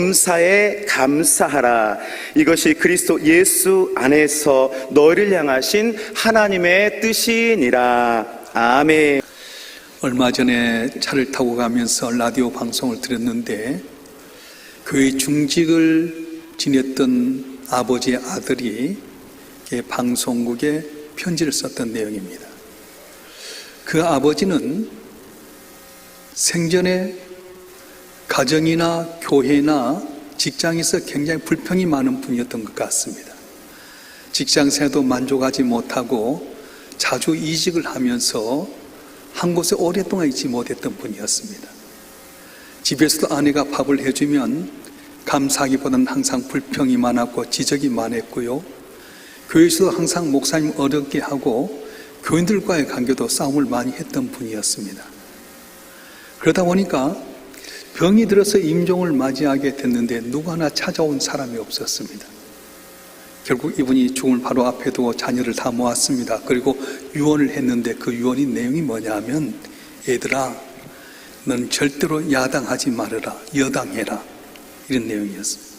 감사에 감사하라. 이것이 그리스도 예수 안에서 너희를 향하신 하나님의 뜻이니라. 아멘. 얼마 전에 차를 타고 가면서 라디오 방송을 들었는데 교회 중직을 지냈던 아버지의 아들이 방송국에 편지를 썼던 내용입니다. 그 아버지는 생전에 가정이나 교회나 직장에서 굉장히 불평이 많은 분이었던 것 같습니다. 직장생활도 만족하지 못하고 자주 이직을 하면서 한 곳에 오랫동안 있지 못했던 분이었습니다. 집에서도 아내가 밥을 해주면 감사하기보다는 항상 불평이 많았고 지적이 많았고요. 교회에서도 항상 목사님 어렵게 하고 교인들과의 관계도 싸움을 많이 했던 분이었습니다. 그러다 보니까 병이 들어서 임종을 맞이하게 됐는데 누구 하나 찾아온 사람이 없었습니다. 결국 이분이 죽음을 바로 앞에 두고 자녀를 다 모았습니다. 그리고 유언을 했는데 그 유언의 내용이 뭐냐면, 얘들아, 넌 절대로 야당하지 말아라, 여당해라, 이런 내용이었습니다.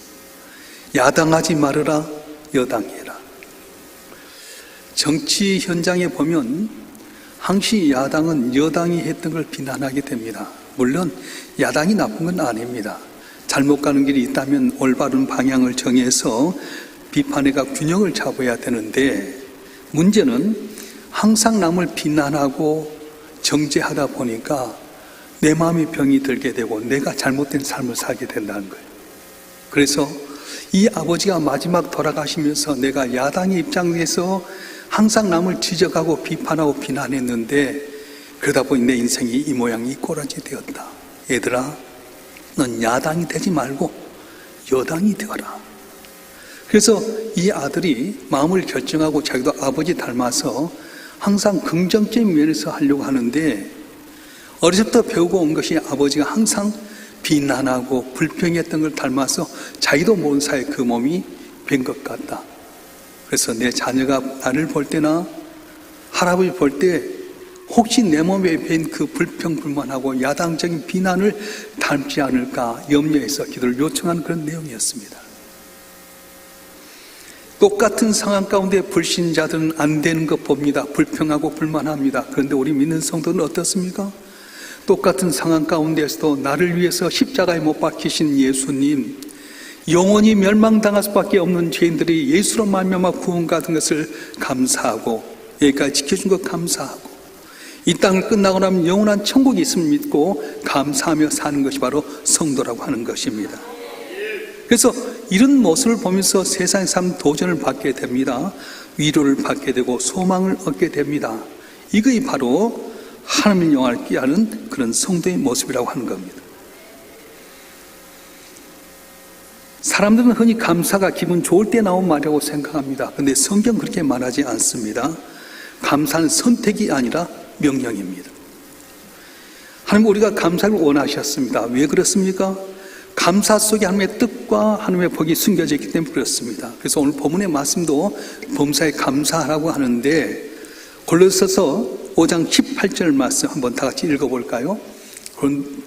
야당하지 말아라, 여당해라. 정치 현장에 보면 항시 야당은 여당이 했던 걸 비난하게 됩니다. 물론 야당이 나쁜 건 아닙니다. 잘못 가는 길이 있다면 올바른 방향을 정해서 비판해가 균형을 잡아야 되는데, 문제는 항상 남을 비난하고 정죄하다 보니까 내 마음에 병이 들게 되고 내가 잘못된 삶을 살게 된다는 거예요. 그래서 이 아버지가 마지막 돌아가시면서 내가 야당의 입장에서 항상 남을 지적하고 비판하고 비난했는데, 그러다 보니 내 인생이 이 모양 이 꼴하게 되었다. 얘들아, 넌 야당이 되지 말고 여당이 되어라. 그래서 이 아들이 마음을 결정하고 자기도 아버지 닮아서 항상 긍정적인 면에서 하려고 하는데, 어렸을 때 배우고 온 것이 아버지가 항상 비난하고 불평했던 걸 닮아서 자기도 모르는 사이에 그 몸이 된 것 같다. 그래서 내 자녀가 나를 볼 때나 할아버지 볼 때 혹시 내 몸에 밴 그 불평불만하고 야당적인 비난을 닮지 않을까 염려해서 기도를 요청한 그런 내용이었습니다. 똑같은 상황 가운데 불신자들은 안 되는 것 봅니다. 불평하고 불만합니다. 그런데 우리 믿는 성도는 어떻습니까? 똑같은 상황 가운데서도 나를 위해서 십자가에 못 박히신 예수님, 영원히 멸망당할 수밖에 없는 죄인들이 예수로 말미암아 구원받은 것을 감사하고 여기까지 지켜준 것 감사하고 이 땅을 끝나고 나면 영원한 천국이 있음을 믿고 감사하며 사는 것이 바로 성도라고 하는 것입니다. 그래서 이런 모습을 보면서 세상의 삶 도전을 받게 됩니다. 위로를 받게 되고 소망을 얻게 됩니다. 이것이 바로 하나님의 영광을 꾀하는 그런 성도의 모습이라고 하는 겁니다. 사람들은 흔히 감사가 기분 좋을 때 나온 말이라고 생각합니다. 그런데 성경 그렇게 말하지 않습니다. 감사는 선택이 아니라 명령입니다. 하나님 우리가 감사를 원하셨습니다. 왜 그렇습니까? 감사 속에 하나님의 뜻과 하나님의 복이 숨겨져 있기 때문에 그렇습니다. 그래서 오늘 본문의 말씀도 범사에 감사하라고 하는데, 골로새서 5장 18절 말씀 한번 다 같이 읽어볼까요?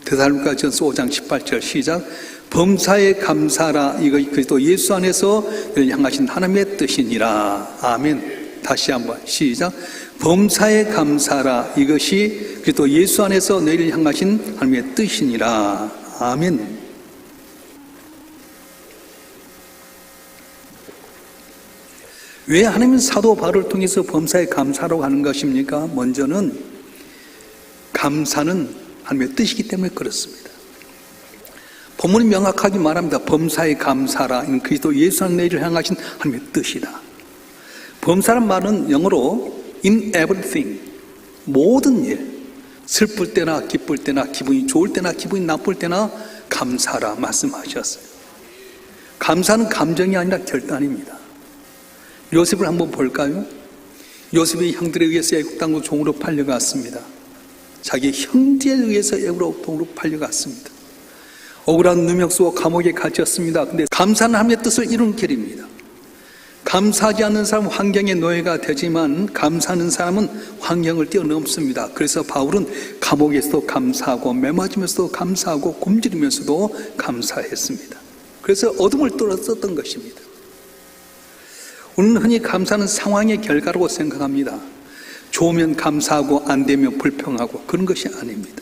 데살로니가전서 5장 18절 시작. 범사에 감사하라. 이것이 그리스도 예수 안에서 너희를 향하신 하나님의 뜻이니라. 아멘. 다시 한번 시작. 범사에 감사하라. 이것이 그리스도 예수 안에서 너희를 향하신 하나님의 뜻이니라. 아멘. 왜 하나님은 사도 바울을 통해서 범사에 감사하라고 하는 것입니까? 먼저는 감사는 하나님의 뜻이기 때문에 그렇습니다. 본문이 명확하게 말합니다. 범사에 감사하라. 이는 그리스도 예수 안에서 너희를 향하신 하나님의 뜻이다. 범사란 말은 영어로 in everything, 모든 일, 슬플 때나 기쁠 때나 기분이 좋을 때나 기분이 나쁠 때나 감사하라 말씀하셨어요. 감사는 감정이 아니라 결단입니다. 요셉을 한번 볼까요? 요셉이 형들에 의해서 애굽 땅으로 종으로 팔려갔습니다. 자기 형제에 의해서 애굽 땅으로 팔려갔습니다. 억울한 누명 쓰고 감옥에 갇혔습니다. 근데 감사는 하나님의 뜻을 이루는 길입니다. 감사하지 않는 사람은 환경의 노예가 되지만 감사하는 사람은 환경을 뛰어넘습니다. 그래서 바울은 감옥에서도 감사하고 매맞으면서도 감사하고 굶주리면서도 감사했습니다. 그래서 어둠을 뚫었었던 것입니다. 우리는 흔히 감사는 상황의 결과라고 생각합니다. 좋으면 감사하고 안 되면 불평하고 그런 것이 아닙니다.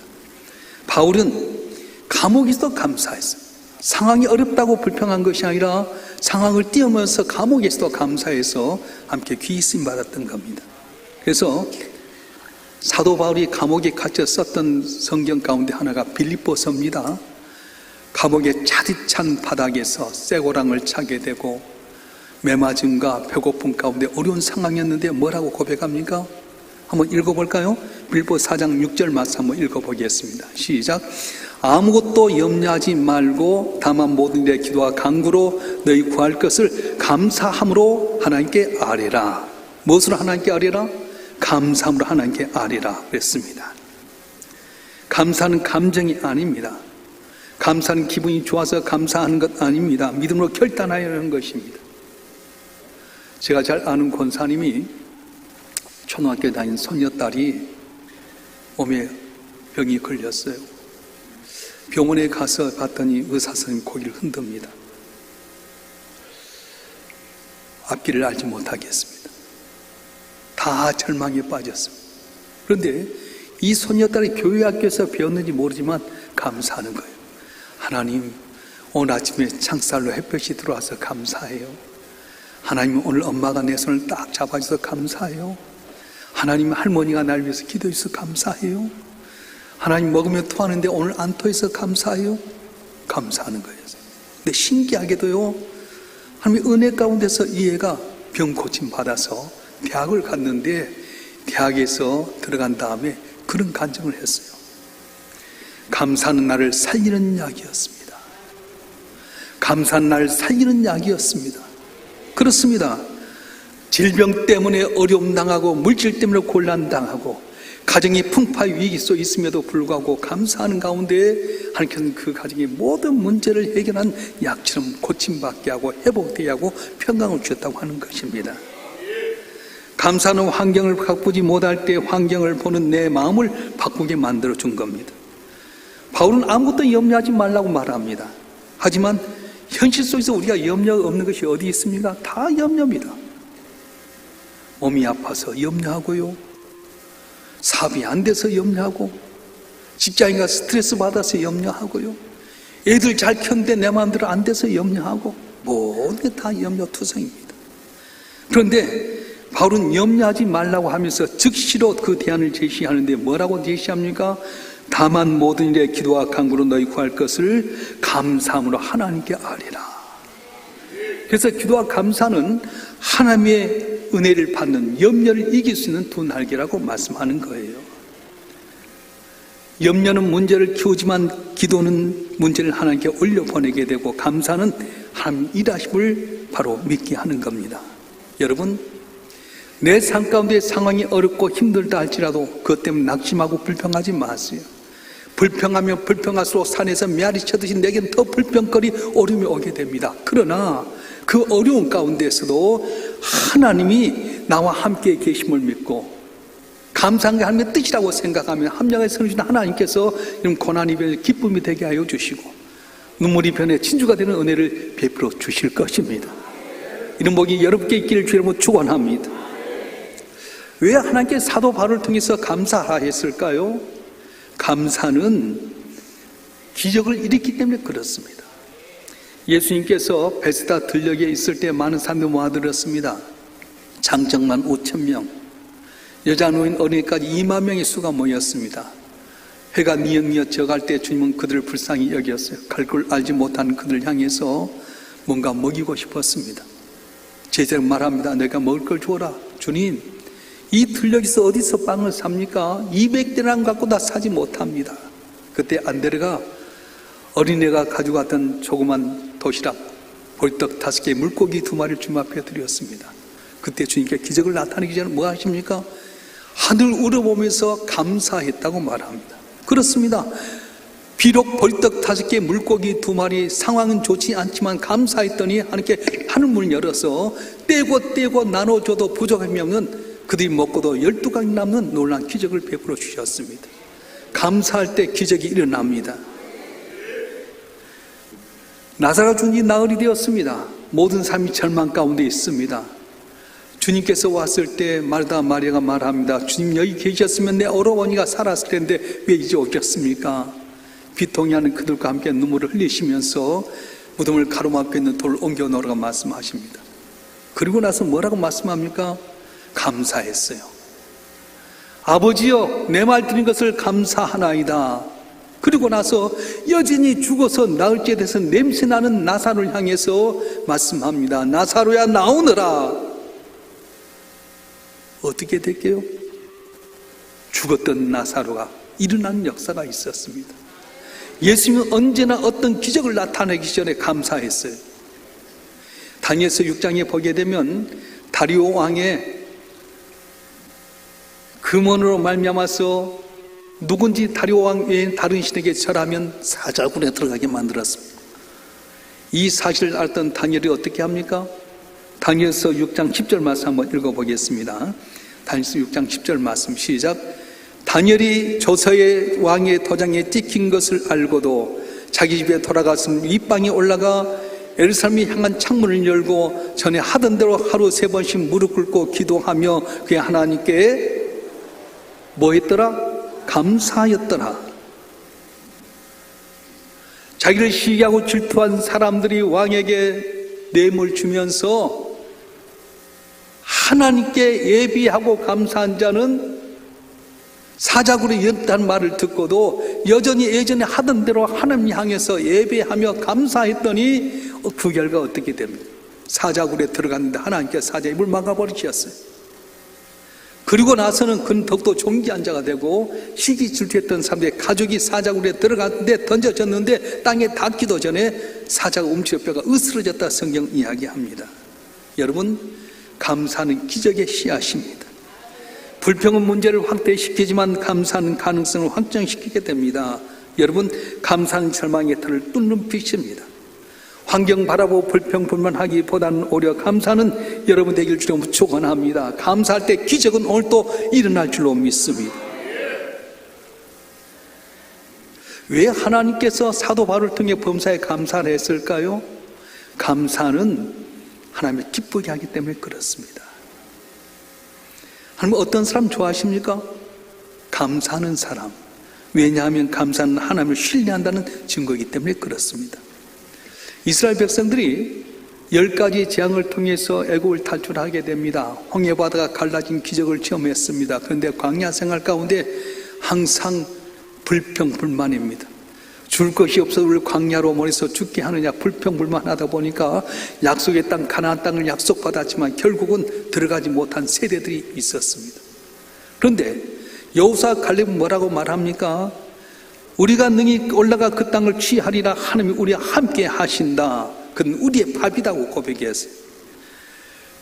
바울은 감옥에서도 감사했어요. 상황이 어렵다고 불평한 것이 아니라 상황을 뛰어넘어서 감옥에서도 감사해서 함께 귀히 쓰임 받았던 겁니다. 그래서 사도 바울이 감옥에 갇혀 썼던 성경 가운데 하나가 빌립보서입니다. 감옥의 차디찬 바닥에서 쇠고랑을 차게 되고 메마짐과 배고픔 가운데 어려운 상황이었는데 뭐라고 고백합니까? 한번 읽어볼까요? 빌립보 4장 6절 말씀 한번 읽어보겠습니다. 시작. 아무것도 염려하지 말고 다만 모든 일에 기도와 간구로 너희 구할 것을 감사함으로 하나님께 아뢰라. 무엇으로 하나님께 아뢰라? 감사함으로 하나님께 아뢰라 그랬습니다. 감사는 감정이 아닙니다. 감사는 기분이 좋아서 감사하는 것 아닙니다. 믿음으로 결단하여야 하는 것입니다. 제가 잘 아는 권사님이 초등학교에 다니는 손녀딸이 몸에 병이 걸렸어요. 병원에 가서 봤더니 의사 선생님이 고개를 흔듭니다. 앞길을 알지 못하겠습니다. 다 절망에 빠졌습니다. 그런데 이 손녀딸이 교회 학교에서 배웠는지 모르지만 감사하는 거예요. 하나님, 오늘 아침에 창살로 햇볕이 들어와서 감사해요. 하나님, 오늘 엄마가 내 손을 딱 잡아줘서 감사해요. 하나님, 할머니가 날 위해서 기도해 주셔서 감사해요. 하나님, 먹으면 토하는데 오늘 안 토해서 감사해요. 감사하는 거예요. 근데 신기하게도요, 하나님의 은혜 가운데서 이 애가 병 고침 받아서 대학을 갔는데 대학에서 들어간 다음에 그런 간증을 했어요. 감사는 나를 살리는 약이었습니다. 감사는 나를 살리는 약이었습니다. 그렇습니다. 질병 때문에 어려움 당하고 물질 때문에 곤란 당하고 가정이 풍파 위기 속에 있음에도 불구하고 감사하는 가운데 하나님께서는 그 가정의 모든 문제를 해결한 약처럼 고침받게 하고 회복되게 하고 평강을 주셨다고 하는 것입니다. 감사는 환경을 바꾸지 못할 때 환경을 보는 내 마음을 바꾸게 만들어 준 겁니다. 바울은 아무것도 염려하지 말라고 말합니다. 하지만 현실 속에서 우리가 염려가 없는 것이 어디 있습니까? 다 염려입니다. 몸이 아파서 염려하고요, 사업이 안 돼서 염려하고, 직장인가 스트레스 받아서 염려하고요, 애들 잘 켰는데 내 마음대로 안 돼서 염려하고, 모든 게 다 염려투성입니다. 그런데 바울은 염려하지 말라고 하면서 즉시로 그 대안을 제시하는데 뭐라고 제시합니까? 다만 모든 일에 기도와 간구로 너희 구할 것을 감사함으로 하나님께 아뢰라. 그래서 기도와 감사는 하나님의 은혜를 받는, 염려를 이길 수 있는 두 날개라고 말씀하는 거예요. 염려는 문제를 키우지만 기도는 문제를 하나님께 올려보내게 되고, 감사는 하나님 일하심을 바로 믿게 하는 겁니다. 여러분, 내 삶 가운데 상황이 어렵고 힘들다 할지라도 그것 때문에 낙심하고 불평하지 마세요. 불평하면 불평할수록 산에서 메아리 쳐듯이 내겐 더 불평거리 어려움이 오게 됩니다. 그러나 그 어려운 가운데서도 하나님이 나와 함께 계심을 믿고 감사한 게 하나님의 뜻이라고 생각하면 함량에 서주신 하나님께서 이런 고난이 변해 기쁨이 되게 하여 주시고 눈물이 변해 진주가 되는 은혜를 베풀어 주실 것입니다. 이런 복이 여러분께 있기를 주님으로 축원합니다. 왜 하나님께 사도 바울을 통해서 감사하라 했을까요? 감사는 기적을 일으키기 때문에 그렇습니다. 예수님께서 베스다 들녘에 있을 때 많은 사람들이 모아들었습니다. 장정만 5,000명, 여자 노인 어린이까지 2만 명의 수가 모였습니다. 해가 뉘엿뉘엿 져갈 때 주님은 그들을 불쌍히 여겼어요. 갈 걸 알지 못하는 그들을 향해서 뭔가 먹이고 싶었습니다. 제자는 말합니다. 내가 먹을 걸 주어라. 주님, 이 들녘에서 어디서 빵을 삽니까? 200데나리 갖고 다 사지 못합니다. 그때 안드레가 어린애가 가지고 왔던 조그만 도시락, 보리떡 5개, 물고기 2마리를 주님 앞에 드렸습니다. 그때 주님께 기적을 나타내기 전에 뭐 하십니까? 하늘 우러보면서 감사했다고 말합니다. 그렇습니다. 비록 보리떡 5개, 물고기 2마리, 상황은 좋지 않지만 감사했더니 하나님께 하늘문을 열어서 떼고 나눠줘도 부족함이 없는, 그들이 먹고도 12강이 남는 놀라운 기적을 베풀어 주셨습니다. 감사할 때 기적이 일어납니다. 나사로가 죽은 지 나흘이 되었습니다. 모든 삶이 절망 가운데 있습니다. 주님께서 왔을 때 마르다 마리아가 말합니다. 주님 여기 계셨으면 내 어머니가 살았을 텐데 왜 이제 오셨습니까? 비통해하는 그들과 함께 눈물을 흘리시면서 무덤을 가로막고 있는 돌을 옮겨 놓으라고 말씀하십니다. 그리고 나서 뭐라고 말씀합니까? 감사했어요. 아버지여 내 말 들은 것을 감사하나이다. 그리고 나서 여전히 죽어서 나흘째 돼서 냄새나는 나사로를 향해서 말씀합니다. 나사로야 나오너라. 어떻게 될게요? 죽었던 나사로가 일어난 역사가 있었습니다. 예수님은 언제나 어떤 기적을 나타내기 전에 감사했어요. 다니엘서 6장에 보게 되면 다리오 왕의 금원으로 말미암아서 누군지 다리오 왕 외에 다른 신에게 절하면 사자굴에 들어가게 만들었습니다. 이 사실을 알던 다니엘이 어떻게 합니까? 다니엘서 6장 10절 말씀 한번 읽어보겠습니다. 다니엘서 6장 10절 말씀 시작. 다니엘이 조서의 왕의 도장에 찍힌 것을 알고도 자기 집에 돌아갔으면 윗방에 올라가 예루살렘을 향한 창문을 열고 전에 하던 대로 하루 3번씩 무릎 꿇고 기도하며 그의 하나님께 뭐 했더라? 감사하였더라. 자기를 시기하고 질투한 사람들이 왕에게 뇌물 주면서 하나님께 예비하고 감사한 자는 사자굴에 연다는 말을 듣고도 여전히 예전에 하던 대로 하나님 향해서 예배하며 감사했더니 그 결과 어떻게 됩니까? 사자굴에 들어갔는데 하나님께서 사자의 입을 막아버리셨어요. 그리고 나서는 그는 더욱더 존귀한 자가 되고 시기 질투했던 사람들의 가족이 사자굴에 들어갔는데 던져졌는데 땅에 닿기도 전에 사자가 움츠려 뼈가 으스러졌다 성경 이야기합니다. 여러분, 감사는 기적의 씨앗입니다. 불평은 문제를 확대시키지만 감사는 가능성을 확장시키게 됩니다. 여러분, 감사는 절망의 털을 뚫는 빛입니다. 환경 바라보고 불평 불만하기보다는 오히려 감사는 여러분 되길 주로 축원합니다. 감사할 때 기적은 오늘 또 일어날 줄로 믿습니다. 왜 하나님께서 사도 바울을 통해 범사에 감사를 했을까요? 감사는 하나님을 기쁘게 하기 때문에 그렇습니다. 하나님 어떤 사람 좋아하십니까? 감사하는 사람. 왜냐하면 감사는 하나님을 신뢰한다는 증거이기 때문에 그렇습니다. 이스라엘 백성들이 10가지 재앙을 통해서 애국을 탈출하게 됩니다. 홍해바다가 갈라진 기적을 체험했습니다. 그런데 광야 생활 가운데 항상 불평불만입니다. 줄 것이 없어서 우리 광야로 머리서 죽게 하느냐 불평불만하다 보니까 약속의 땅 가나안 땅을 약속받았지만 결국은 들어가지 못한 세대들이 있었습니다. 그런데 여호수아 갈렙은 뭐라고 말합니까? 우리가 능히 올라가 그 땅을 취하리라. 하나님이 우리와 함께 하신다. 그는 우리의 밥이라고 고백했어요.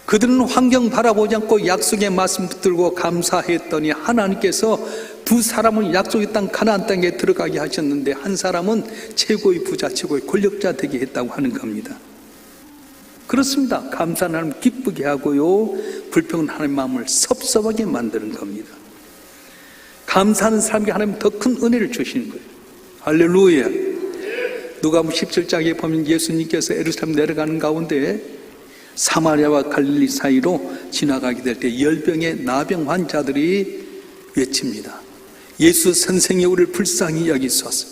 그들은 환경 바라보지 않고 약속의 말씀 붙들고 감사했더니 하나님께서 두 사람은 약속의 땅 가나안 땅에 들어가게 하셨는데 한 사람은 최고의 부자, 최고의 권력자 되게 했다고 하는 겁니다. 그렇습니다. 감사는 하나님 기쁘게 하고요, 불평은 하나님 마음을 섭섭하게 만드는 겁니다. 감사하는 사람에게 하나님 더 큰 은혜를 주시는 거예요. 할렐루야. 누가복음 17장에 보면 예수님께서 예루살렘 내려가는 가운데 사마리아와 갈릴리 사이로 지나가게 될 때 열병의 나병 환자들이 외칩니다. 예수 선생이 우리를 불쌍히 여기소서.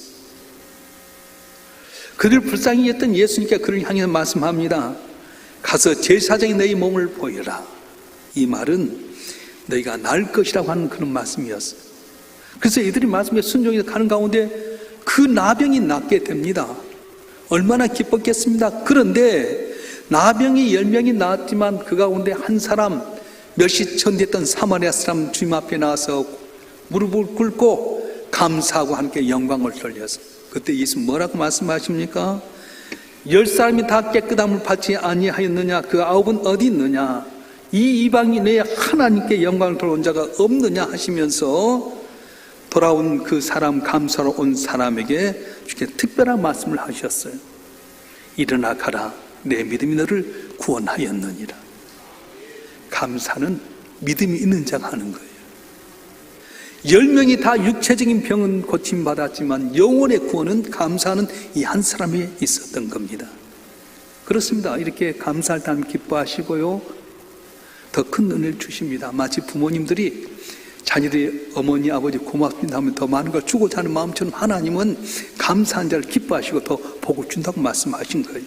그들 불쌍히 여겼던 예수님께 그를 향해 말씀합니다. 가서 제사장이 너희 몸을 보여라. 이 말은 너희가 나을 것이라고 하는 그런 말씀이었어요. 그래서 이들이 말씀에 순종해서 가는 가운데 그 나병이 낫게 됩니다. 얼마나 기뻤겠습니다. 그런데 나병이 10명이 나았지만 그 가운데 한 사람, 몇십 천 됐던 사마리아 사람 주님 앞에 나와서 무릎을 꿇고 감사하고 함께 영광을 돌려서 그때 예수 뭐라고 말씀하십니까? 10사람이 다 깨끗함을 받지 아니하였느냐? 그 9은 어디 있느냐? 이 이방인 내에 하나님께 영광을 돌아온 자가 없느냐 하시면서 돌아온 그 사람, 감사로 온 사람에게 주께 특별한 말씀을 하셨어요. 일어나 가라. 내 믿음이 너를 구원하였느니라. 감사는 믿음이 있는 자가 하는 거예요. 10명이 다 육체적인 병은 고침받았지만 영혼의 구원은 감사하는 이 한 사람에 있었던 겁니다. 그렇습니다. 이렇게 감사할 때 하나님 기뻐하시고요, 더 큰 은혜를 주십니다. 마치 부모님들이 자녀들이 어머니 아버지 고맙습니다 하면 더 많은 걸 주고자 하는 마음처럼 하나님은 감사한 자를 기뻐하시고 더 복을 준다고 말씀하신 거예요.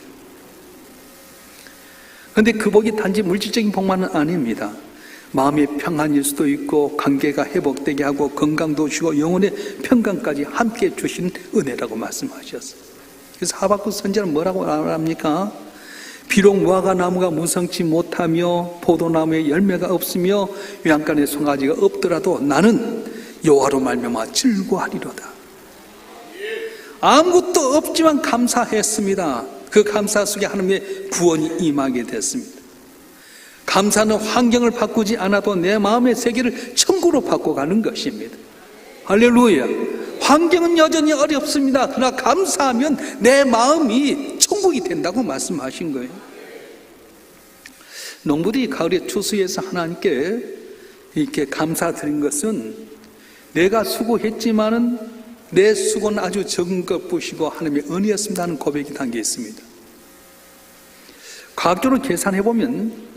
그런데 그 복이 단지 물질적인 복만은 아닙니다. 마음의 평안일 수도 있고, 관계가 회복되게 하고, 건강도 주고, 영혼의 평강까지 함께 주신 은혜라고 말씀하셨어요. 그래서 하박국 선지자는 뭐라고 말합니까? 비록 무화과 나무가 무성치 못하며 포도나무에 열매가 없으며 외양간에 송아지가 없더라도 나는 여호와로 말미암아 즐거워하리로다. 아무것도 없지만 감사했습니다. 그 감사 속에 하나님의 구원이 임하게 됐습니다. 감사는 환경을 바꾸지 않아도 내 마음의 세계를 천국으로 바꿔가는 것입니다. 할렐루야. 환경은 여전히 어렵습니다. 그러나 감사하면 내 마음이 천국이 된다고 말씀하신 거예요. 농부들이 가을에 추수해서 하나님께 이렇게 감사드린 것은, 내가 수고했지만은 내 수고는 아주 적은 것 보시고 하나님의 은혜였습니다 하는 고백이 담겨 있습니다. 과학적으로 계산해보면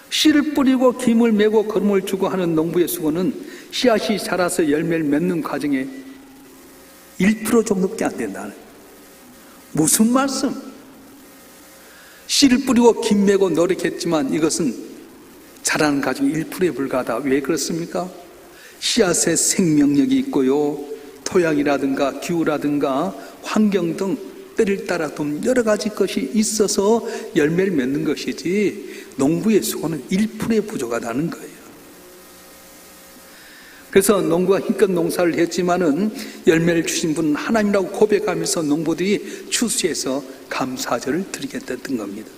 씨를 뿌리고 김을 메고 거름을 주고 하는 농부의 수고는 씨앗이 자라서 열매를 맺는 과정에 1% 정도밖에 안 된다는. 무슨 말씀? 씨를 뿌리고 김 메고 노력했지만 이것은 자라는 과정이 1%에 불과하다. 왜 그렇습니까? 씨앗에 생명력이 있고요, 토양이라든가 기후라든가 환경 등 때를 따라 좀 여러 가지 것이 있어서 열매를 맺는 것이지, 농부의 수고는 1%에 부족하다는 거예요. 그래서 농부가 힘껏 농사를 했지만은 열매를 주신 분은 하나님이라고 고백하면서 농부들이 추수해서 감사절을 드리겠다는 겁니다.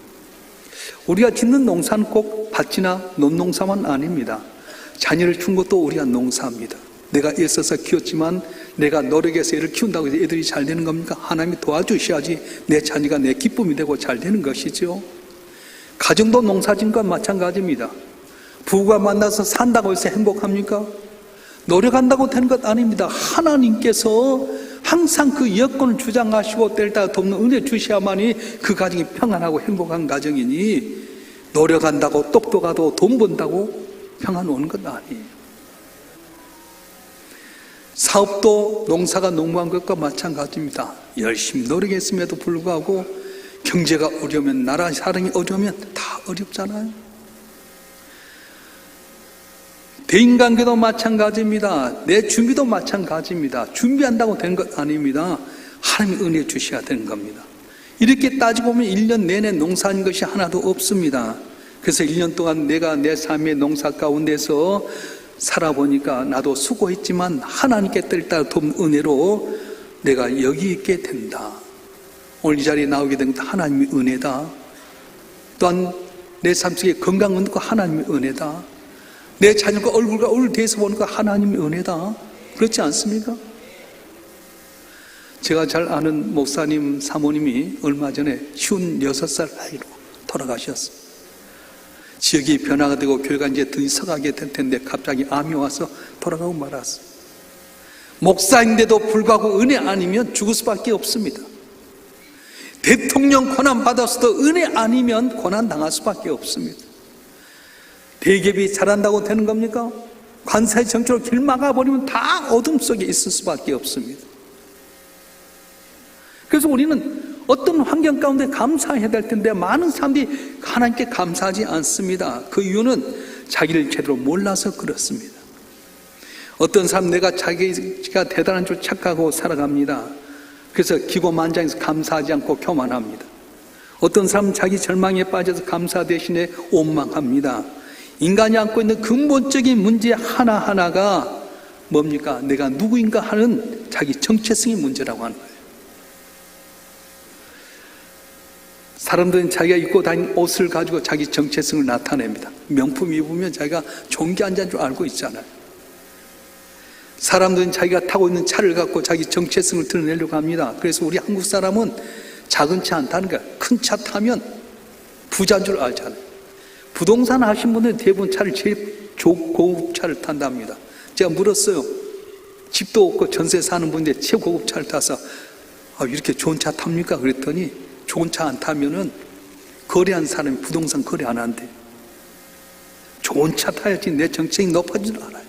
우리가 짓는 농사는 꼭 밭이나 논농사만 아닙니다. 자녀를 준 것도 우리가 농사입니다. 내가 애써서 키웠지만 내가 노력해서 애를 키운다고 해서 애들이 잘 되는 겁니까? 하나님이 도와주셔야지 내 자녀가 내 기쁨이 되고 잘 되는 것이죠. 가정도 농사짓과 마찬가지입니다. 부부가 만나서 산다고 해서 행복합니까? 노력한다고 되는 것 아닙니다. 하나님께서 항상 그 여건을 주장하시고 때를 따라 돕는 은혜 주셔야만이 그 가정이 평안하고 행복한 가정이니, 노력한다고 똑똑하고 돈 번다고 평안 오는 것 아니에요. 사업도 농사가 농부한 것과 마찬가지입니다. 열심히 노력했음에도 불구하고 경제가 어려우면, 나라 사랑이 어려우면 다 어렵잖아요. 대인관계도 마찬가지입니다. 내 준비도 마찬가지입니다. 준비한다고 되는 것 아닙니다. 하나님이 은혜 주셔야 되는 겁니다. 이렇게 따지고 보면 1년 내내 농사한 것이 하나도 없습니다. 그래서 1년 동안 내가 내 삶의 농사 가운데서 살아보니까 나도 수고했지만 하나님께 때를 따라 돕는 은혜로 내가 여기 있게 된다. 오늘 이 자리에 나오게 된 것도 하나님의 은혜다. 또한 내 삶 속에 건강은 그 하나님의 은혜다. 내 자녀가 얼굴과 얼굴 대해서 보니까 하나님의 은혜다. 그렇지 않습니까? 제가 잘 아는 목사님 사모님이 얼마 전에 56살 나이로 돌아가셨어요. 지역이 변화가 되고 교회가 이제 더 서가게 될 텐데 갑자기 암이 와서 돌아가고 말았어요. 목사인데도 불구하고 은혜 아니면 죽을 수밖에 없습니다. 대통령 고난 받았어도 은혜 아니면 고난 당할 수밖에 없습니다. 대기업이 잘한다고 되는 겁니까? 관사의 정치로 길 막아버리면 다 어둠 속에 있을 수밖에 없습니다. 그래서 우리는 어떤 환경 가운데 감사해야 될 텐데 많은 사람들이 하나님께 감사하지 않습니다. 그 이유는 자기를 제대로 몰라서 그렇습니다. 어떤 사람 내가 자기가 대단한 줄 착각하고 살아갑니다. 그래서 기고만장해서 감사하지 않고 교만합니다. 어떤 사람은 자기 절망에 빠져서 감사 대신에 원망합니다. 인간이 안고 있는 근본적인 문제 하나하나가 뭡니까? 내가 누구인가 하는 자기 정체성의 문제라고 하는 거예요. 사람들은 자기가 입고 다니는 옷을 가지고 자기 정체성을 나타냅니다. 명품 입으면 자기가 존귀한 줄 알고 있잖아요. 사람들은 자기가 타고 있는 차를 갖고 자기 정체성을 드러내려고 합니다. 그래서 우리 한국 사람은 작은 차 안 타는 거야. 큰 차 타면 부자인 줄 알잖아요. 부동산 하신 분들은 대부분 차를 제일 고급 차를 탄답니다. 제가 물었어요. 집도 없고 전세 사는 분인데 최고급 차를 타서 이렇게 좋은 차 탑니까? 그랬더니 좋은 차 안 타면은 거래한 사람이 부동산 거래 안 한대. 좋은 차 타야지 내 정체성이 높아지질 않아요.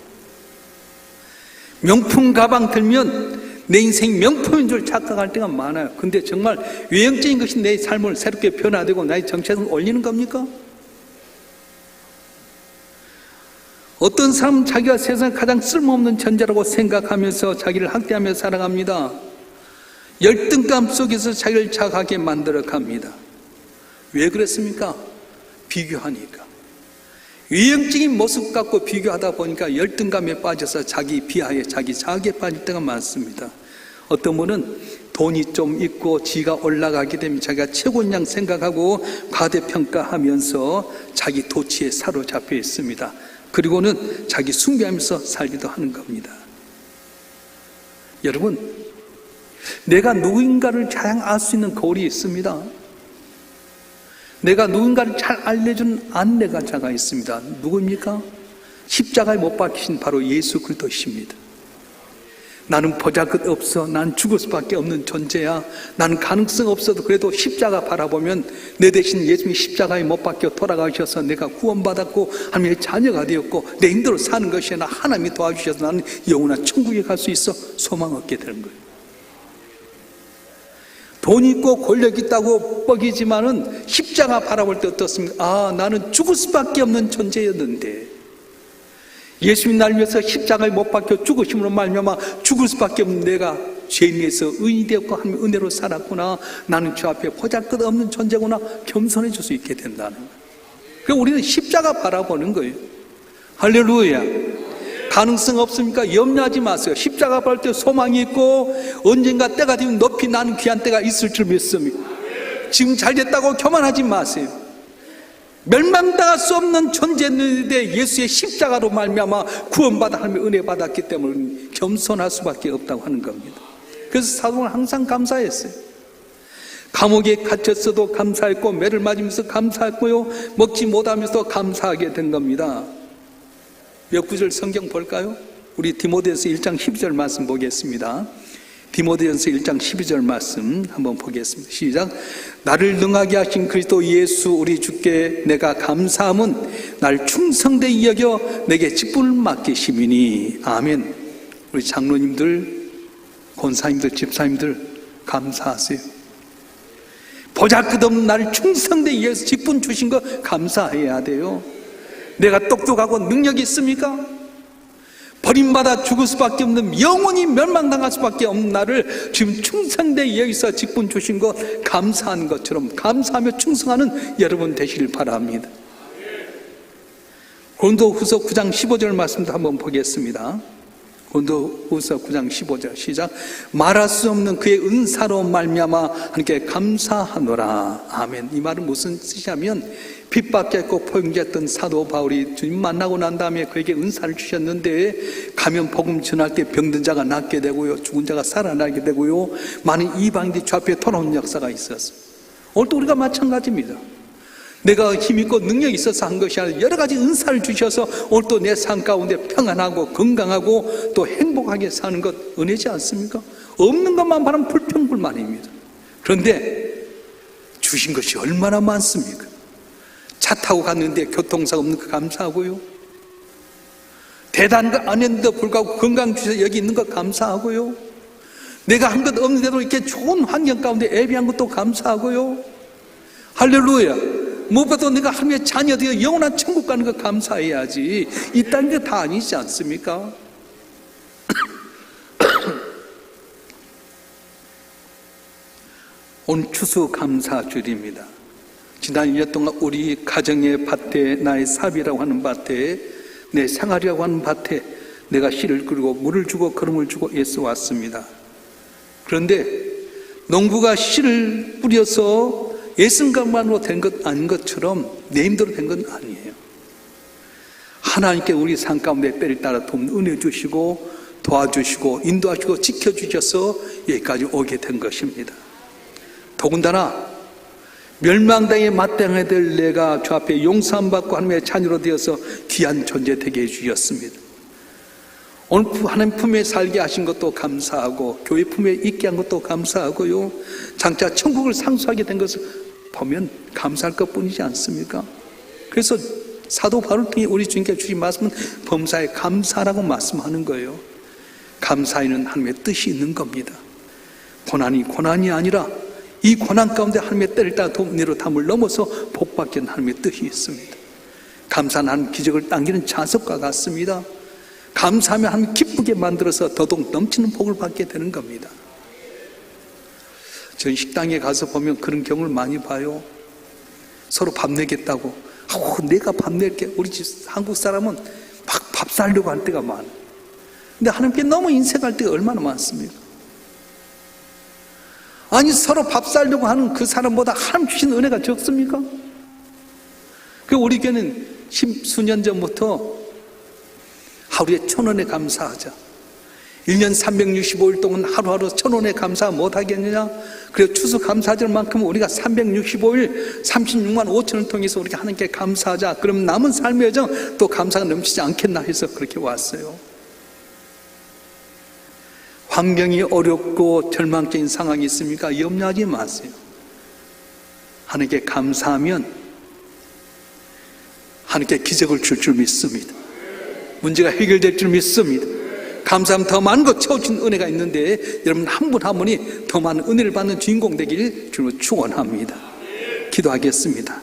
명품 가방 들면 내 인생이 명품인 줄 착각할 때가 많아요. 근데 정말 외형적인 것이 내 삶을 새롭게 변화되고 나의 정체성을 올리는 겁니까? 어떤 사람은 자기가 세상에 가장 쓸모없는 존재라고 생각하면서 자기를 학대하며 살아갑니다. 열등감 속에서 자기를 자각하게 만들어 갑니다. 왜 그랬습니까? 비교하니까. 외형적인 모습 갖고 비교하다 보니까 열등감에 빠져서 자기 비하에 자기 자학에 빠질 때가 많습니다. 어떤 분은 돈이 좀 있고 지가 올라가게 되면 자기가 최고인 양 생각하고 과대평가하면서 자기 도취에 사로잡혀 있습니다. 그리고는 자기 숭배하면서 살기도 하는 겁니다. 여러분, 내가 누구인가를 잘 알 수 있는 거울이 있습니다. 내가 누군가를 잘 알려준 안내가자가 있습니다. 누구입니까? 십자가에 못 박히신 바로 예수 그리스도이십니다. 나는 보잘것없어. 난 죽을 수밖에 없는 존재야. 나는 가능성 없어도 그래도 십자가 바라보면 내 대신 예수님이 십자가에 못 박혀 돌아가셔서 내가 구원받았고 하나님의 자녀가 되었고 내 힘대로 사는 것이 아니라 하나님이 도와주셔서 나는 영원한 천국에 갈 수 있어 소망 얻게 되는 거예요. 돈 있고 권력 있다고 뻑이지만은 십자가 바라볼 때 어떻습니까? 아, 나는 죽을 수밖에 없는 존재였는데 예수님 날 위해서 십자가에 못 박혀 죽으심으로 말미암아 죽을 수밖에 없는 내가 죄인에서 의인이 되었고 하나님의 은혜로 살았구나. 나는 주 앞에 보잘것없는 존재구나. 겸손해질 수 있게 된다는 거예요. 그럼 우리는 십자가 바라보는 거예요. 할렐루야. 가능성 없습니까? 염려하지 마세요. 십자가 볼 때 소망이 있고 언젠가 때가 되면 높이 나는 귀한 때가 있을 줄 믿습니다. 지금 잘 됐다고 교만하지 마세요. 멸망당할 수 없는 존재인데 예수의 십자가로 말미암아 구원받아 하나님의 은혜 받았기 때문에 겸손할 수밖에 없다고 하는 겁니다. 그래서 사도는 항상 감사했어요. 감옥에 갇혔어도 감사했고 매를 맞으면서 감사했고요, 먹지 못하면서 감사하게 된 겁니다. 몇 구절 성경 볼까요? 우리 디모데전서 1장 12절 말씀 보겠습니다. 디모데전서 1장 12절 말씀 한번 보겠습니다. 시작. 나를 능하게 하신 그리스도 예수 우리 주께 내가 감사함은 날 충성되이 여겨 내게 직분을 맡기심이니. 아멘. 우리 장로님들, 권사님들, 집사님들 감사하세요. 보잘것없는 나를 충성되이 여겨 직분 주신 거 감사해야 돼요. 내가 똑똑하고 능력이 있습니까? 버림받아 죽을 수밖에 없는, 영원히 멸망당할 수밖에 없는 나를 지금 충성되이 여기서 직분 주신 것 감사한 것처럼 감사하며 충성하는 여러분 되시길 바랍니다. 고린도후서 9장 15절 말씀도 한번 보겠습니다. 고린도후서 9장 15절 시작. 말할 수 없는 그의 은사로 말미암아 하나님께 감사하노라. 아멘. 이 말은 무슨 뜻이냐면 핍박했고 포용됐던 사도 바울이 주님 만나고 난 다음에 그에게 은사를 주셨는데 가면 복음 전할 때 병든 자가 낫게 되고요, 죽은 자가 살아나게 되고요, 많은 이방인들이 주 앞에 돌아온 역사가 있었어요. 오늘도 우리가 마찬가지입니다. 내가 힘있고 능력이 있어서 한 것이 아니라 여러 가지 은사를 주셔서 오늘도 내 삶 가운데 평안하고 건강하고 또 행복하게 사는 것 은혜지 않습니까? 없는 것만 바라면 불평불만입니다. 그런데 주신 것이 얼마나 많습니까? 차 타고 갔는데 교통사고 없는 거 감사하고요, 대단한 거 안 했는데도 불구하고 건강 주셔서 여기 있는 거 감사하고요, 내가 한 것 없는데도 이렇게 좋은 환경 가운데 예비한 것도 감사하고요, 할렐루야. 무엇보다도 내가 하나님의 자녀 되어 영원한 천국 가는 거 감사해야지. 이딴 게 다 아니지 않습니까? 오늘 추수감사주일입니다. 지난 1년 동안 우리 가정의 밭에, 나의 사비라고 하는 밭에, 내 생활이라고 하는 밭에 내가 씨를 뿌리고 물을 주고 거름을 주고 애써 왔습니다. 그런데 농부가 씨를 뿌려서 애쓴 것만으로 된 것 아닌 것처럼 내 힘대로 된 건 아니에요. 하나님께 우리 삶 가운데 때를 따라 돕는 은혜 주시고 도와주시고 인도하시고 지켜주셔서 여기까지 오게 된 것입니다. 더군다나 멸망당에 마땅해야 될 내가 주 앞에 용서함받고 하나님의 자녀로 되어서 귀한 존재 되게 해주셨습니다. 오늘 하나님 품에 살게 하신 것도 감사하고 교회 품에 있게 한 것도 감사하고요, 장차 천국을 상수하게 된 것을 보면 감사할 것뿐이지 않습니까? 그래서 사도 바울을 통해 우리 주님께 주신 말씀은 범사에 감사라고 말씀하는 거예요. 감사에는 하나님의 뜻이 있는 겁니다. 고난이 고난이 아니라 이 고난 가운데 하나님의 때를 따라 동네로 담을 넘어서 복받기는 하나님의 뜻이 있습니다. 감사는 하나님 기적을 당기는 자석과 같습니다. 감사하면 하나님 기쁘게 만들어서 더더욱 넘치는 복을 받게 되는 겁니다. 저희 식당에 가서 보면 그런 경우를 많이 봐요. 서로 밥 내겠다고. 내가 밥 낼게. 우리 집 한국 사람은 막 밥 살려고 할 때가 많아. 근데 하나님께 너무 인색할 때가 얼마나 많습니까? 아니 서로 밥 살려고 하는 그 사람보다 하나님 주신 은혜가 적습니까? 그 우리 교회는 수년 전부터 하루에 1,000원에 감사하자. 1년 365일 동안 하루하루 1,000원에 감사 못하겠느냐? 그래서 추수 감사절만큼 우리가 365일 36만 5천을 통해서 우리가 하나님께 감사하자. 그럼 남은 삶의 여정 또 감사가 넘치지 않겠나 해서 그렇게 왔어요. 환경이 어렵고 절망적인 상황이 있습니까? 염려하지 마세요. 하나님께 감사하면 하나님께 기적을 줄 믿습니다. 문제가 해결될 줄 믿습니다. 감사하면 더 많은 것 채워준 은혜가 있는데 여러분 한 분 한 분이 더 많은 은혜를 받는 주인공 되기를 주로 축원합니다. 기도하겠습니다.